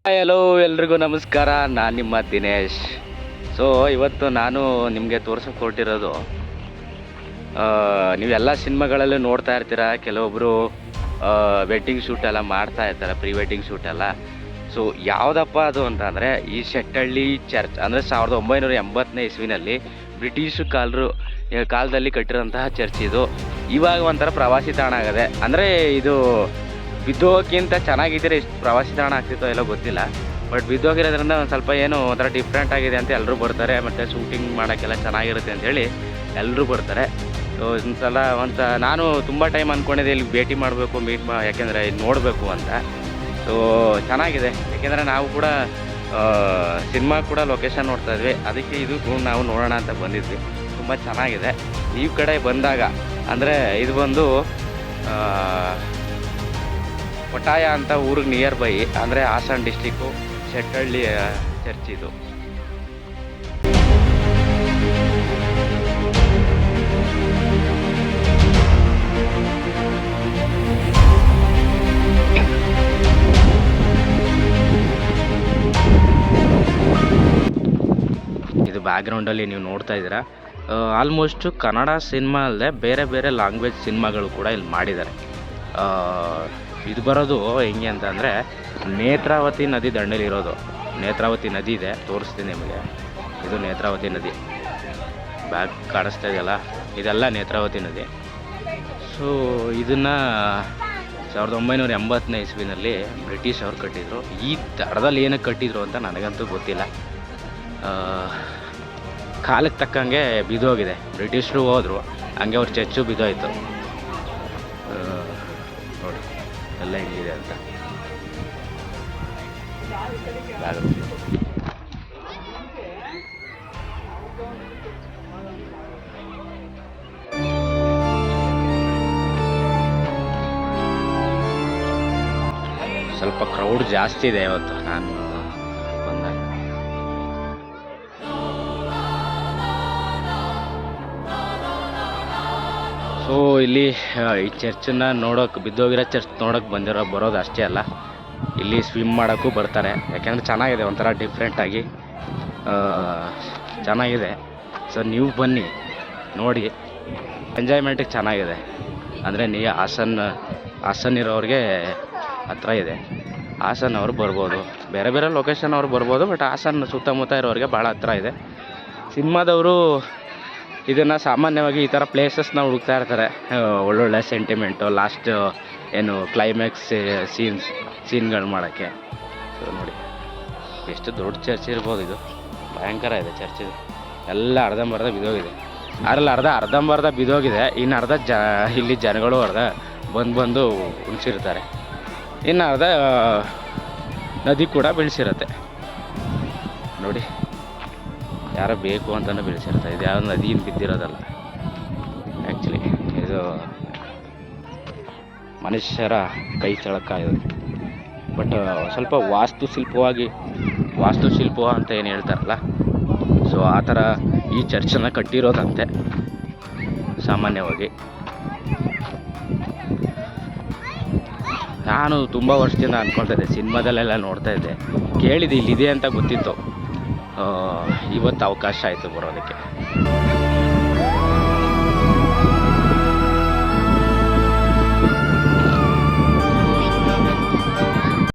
Hello, ಎಲ್ರಿಗೂ ನಮಸ್ಕಾರ. ನಾನು ನಿಮ್ಮ ದಿನೇಶ್. ಸೊ ಇವತ್ತು ನಾನು ನಿಮಗೆ ತೋರ್ಸೋಕೆ ಹೊರಟಿರೋದು, ನೀವೆಲ್ಲ ಸಿನಿಮಾಗಳಲ್ಲೂ ನೋಡ್ತಾ ಇರ್ತೀರ, ಕೆಲವೊಬ್ಬರು ವೆಡ್ಡಿಂಗ್ ಶೂಟ್ ಎಲ್ಲ ಮಾಡ್ತಾ ಇರ್ತಾರೆ, ಪ್ರೀ ವೆಡ್ಡಿಂಗ್ ಶೂಟ್ ಎಲ್ಲ. ಸೊ ಯಾವುದಪ್ಪ ಅದು ಅಂತಂದರೆ ಈ ಶೆಟ್ಟಳ್ಳಿ ಚರ್ಚ್, ಅಂದರೆ 1980ನೇ ಇಸ್ವಿನಲ್ಲಿ ಬ್ರಿಟಿಷ್ ಕಾಲದಲ್ಲಿ ಕಟ್ಟಿರೋಂತಹ ಚರ್ಚ್ ಇದು. ಇವಾಗ ಒಂಥರ ಪ್ರವಾಸಿ ತಾಣ ಆಗಿದೆ. ಅಂದರೆ ಇದು ಬಿದ್ದೋಗಿಂತ ಚೆನ್ನಾಗಿದ್ದರೆ ಇಷ್ಟು ಪ್ರವಾಸಿ ತಾಣ ಆಗ್ತಿತ್ತೋ ಎಲ್ಲೋ ಗೊತ್ತಿಲ್ಲ. ಬಟ್ ಬಿದ್ದೋಗಿರೋದ್ರಿಂದ ಒಂದು ಸ್ವಲ್ಪ ಏನೋ ಒಂಥರ ಡಿಫ್ರೆಂಟ್ ಆಗಿದೆ ಅಂತ ಎಲ್ಲರೂ ಬರ್ತಾರೆ. ಮತ್ತು ಶೂಟಿಂಗ್ ಮಾಡೋಕ್ಕೆಲ್ಲ ಚೆನ್ನಾಗಿರುತ್ತೆ ಅಂಥೇಳಿ ಎಲ್ಲರೂ ಬರ್ತಾರೆ. ಸೊ ನಾನು ತುಂಬ ಟೈಮ್ ಅಂದ್ಕೊಂಡಿದ್ದೆ ಇಲ್ಲಿ ಭೇಟಿ ಮಾಡಬೇಕು, ಯಾಕೆಂದರೆ ಇಲ್ಲಿ ನೋಡಬೇಕು ಅಂತ. ಸೊ ಚೆನ್ನಾಗಿದೆ, ಯಾಕೆಂದರೆ ನಾವು ಕೂಡ ಸಿನಿಮಾ ಕೂಡ ಲೊಕೇಶನ್ ನೋಡ್ತಾ ಇದ್ವಿ, ಅದಕ್ಕೆ ಇದು ನಾವು ನೋಡೋಣ ಅಂತ ಬಂದಿದ್ವಿ. ತುಂಬ ಚೆನ್ನಾಗಿದೆ. ಈ ಕಡೆ ಬಂದಾಗ ಅಂದರೆ ಇದು ಬಂದು ಕೊಟ್ಟಾಯ ಅಂತ ಊರಿಗೆ ನಿಯರ್ ಬೈ, ಅಂದರೆ ಹಾಸನ ಡಿಸ್ಟಿಕ್ಕು, ಶೆಟ್ಟಳ್ಳಿ ಚರ್ಚ್ ಇದು. ಇದು ಬ್ಯಾಕ್ಗ್ರೌಂಡಲ್ಲಿ ನೀವು ನೋಡ್ತಾ ಇದ್ದೀರಾ, ಆಲ್ಮೋಸ್ಟು ಕನ್ನಡ ಸಿನಿಮಾ ಅಲ್ಲದೆ ಬೇರೆ ಬೇರೆ ಲ್ಯಾಂಗ್ವೇಜ್ ಸಿನಿಮಾಗಳು ಕೂಡ ಇಲ್ಲಿ ಮಾಡಿದ್ದಾರೆ. ಇದು ಬರೋದು ಹೆಂಗೆ ಅಂತ ಅಂದರೆ, ನೇತ್ರಾವತಿ ನದಿ ದಂಡೆಲಿರೋದು. ನೇತ್ರಾವತಿ ನದಿ ಇದೆ, ತೋರಿಸ್ತೀನಿ ನಿಮಗೆ. ಇದು ನೇತ್ರಾವತಿ ನದಿ, ಬ್ಯಾಗ್ ಕಾಣಿಸ್ತಾ ಇದೆಯಲ್ಲ, ಇದೆಲ್ಲ ನೇತ್ರಾವತಿ ನದಿ. ಸೊ ಇದನ್ನು 1980ನೇ ಇಸ್ವಿನಲ್ಲಿ ಬ್ರಿಟಿಷ್ ಅವ್ರು ಕಟ್ಟಿದರು. ಈ ದಡದಲ್ಲಿ ಏನಕ್ಕೆ ಕಟ್ಟಿದ್ರು ಅಂತ ನನಗಂತೂ ಗೊತ್ತಿಲ್ಲ. ಕಾಲಕ್ಕೆ ತಕ್ಕಂಗೆ ಬಿದ್ದೋಗಿದೆ. ಬ್ರಿಟಿಷರು ಹೋದರು, ಹಂಗೆ ಅವ್ರ ಚರ್ಚು ಬಿದ್ದೋಯ್ತು. ನೋಡಿ ಎಲ್ಲ ಹೆಂಗಿದೆ ಅಂತ. ಸ್ವಲ್ಪ ಕ್ರೌಡ್ ಜಾಸ್ತಿ ಇದೆ ಇವತ್ತು ನಾನು ಬಂದಾಗ. ಸೊ ಇಲ್ಲಿ ಈ ಚರ್ಚನ್ನು ನೋಡೋಕೆ, ಬಿದ್ದೋಗಿರೋ ಚರ್ಚ್ ನೋಡೋಕೆ ಬರೋದು ಅಷ್ಟೇ ಅಲ್ಲ, ಇಲ್ಲಿ ಸ್ವಿಮ್ ಮಾಡೋಕ್ಕೂ ಬರ್ತಾರೆ. ಯಾಕೆಂದರೆ ಚೆನ್ನಾಗಿದೆ, ಒಂಥರ ಡಿಫ್ರೆಂಟಾಗಿ ಚೆನ್ನಾಗಿದೆ. ಸೊ ನೀವು ಬನ್ನಿ ನೋಡಿ, ಎಂಜಾಯ್ಮೆಂಟಿಗೆ ಚೆನ್ನಾಗಿದೆ. ಅಂದರೆ ನೀವು ಹಾಸನ ಇರೋರಿಗೆ ಹತ್ರ ಇದೆ, ಹಾಸನ ಅವ್ರು ಬರ್ಬೋದು. ಬೇರೆ ಬೇರೆ ಲೊಕೇಶನ್ ಅವ್ರು ಬರ್ಬೋದು, ಬಟ್ ಹಾಸನ ಸುತ್ತಮುತ್ತ ಇರೋರಿಗೆ ಭಾಳ ಹತ್ರ ಇದೆ. ಸಿನಿಮಾದವರು ಇದನ್ನು ಸಾಮಾನ್ಯವಾಗಿ ಈ ಥರ ಪ್ಲೇಸಸ್ನ ಹುಡುಕ್ತಾ ಇರ್ತಾರೆ, ಒಳ್ಳೊಳ್ಳೆ ಸೆಂಟಿಮೆಂಟು, ಲಾಸ್ಟ್ ಏನು ಕ್ಲೈಮ್ಯಾಕ್ಸ್ ಸೀನ್ಗಳು ಮಾಡೋಕ್ಕೆ. ಸೊ ನೋಡಿ ಎಷ್ಟು ದೊಡ್ಡ ಚರ್ಚ್ ಇರ್ಬೋದು. ಇದು ಭಯಂಕರ ಇದೆ ಚರ್ಚ್. ಇದು ಎಲ್ಲ ಅರ್ಧಂಬರ್ಧ ಬಿದ್ದೋಗಿದೆ. ಅದರಲ್ಲಿ ಅರ್ಧಂಬರ್ಧ ಬಿದ್ದೋಗಿದೆ, ಇನ್ನು ಅರ್ಧ ಇಲ್ಲಿ ಜನಗಳು ಬಂದು ಉಳಿಸಿರ್ತಾರೆ, ಇನ್ನು ಅರ್ಧ ನದಿ ಕೂಡ ಬೀಳಿಸಿರುತ್ತೆ. ನೋಡಿ, ಯಾರೋ ಬೇಕು ಅಂತಲೂ ಬೀಳಿಸಿರ್ತಾರೆ. ಇದು ಯಾವ ನದಿಯಿಂದ ಬಿದ್ದಿರೋದಲ್ಲ, ಆ್ಯಕ್ಚುಲಿ ಇದು ಮನುಷ್ಯರ ಕೈ ಚಳಕ ಇದು. ಬಟ್ ಸ್ವಲ್ಪ ವಾಸ್ತುಶಿಲ್ಪ ಅಂತ ಏನು ಹೇಳ್ತಾರಲ್ಲ, ಸೊ ಆ ಥರ ಈ ಚರ್ಚನ್ನು ಕಟ್ಟಿರೋದಂತೆ ಸಾಮಾನ್ಯವಾಗಿ. ನಾನು ತುಂಬ ವರ್ಷದಿಂದ ಅಂದ್ಕೊಳ್ತಾ ಇದ್ದೆ, ಸಿನಿಮಾದಲ್ಲೆಲ್ಲ ನೋಡ್ತಾ ಇದ್ದೆ, ಕೇಳಿದೆ ಇಲ್ಲಿದೆ ಅಂತ ಗೊತ್ತಿತ್ತು. ಇವತ್ತು ಅವಕಾಶ ಆಯಿತು ಬರೋದಕ್ಕೆ.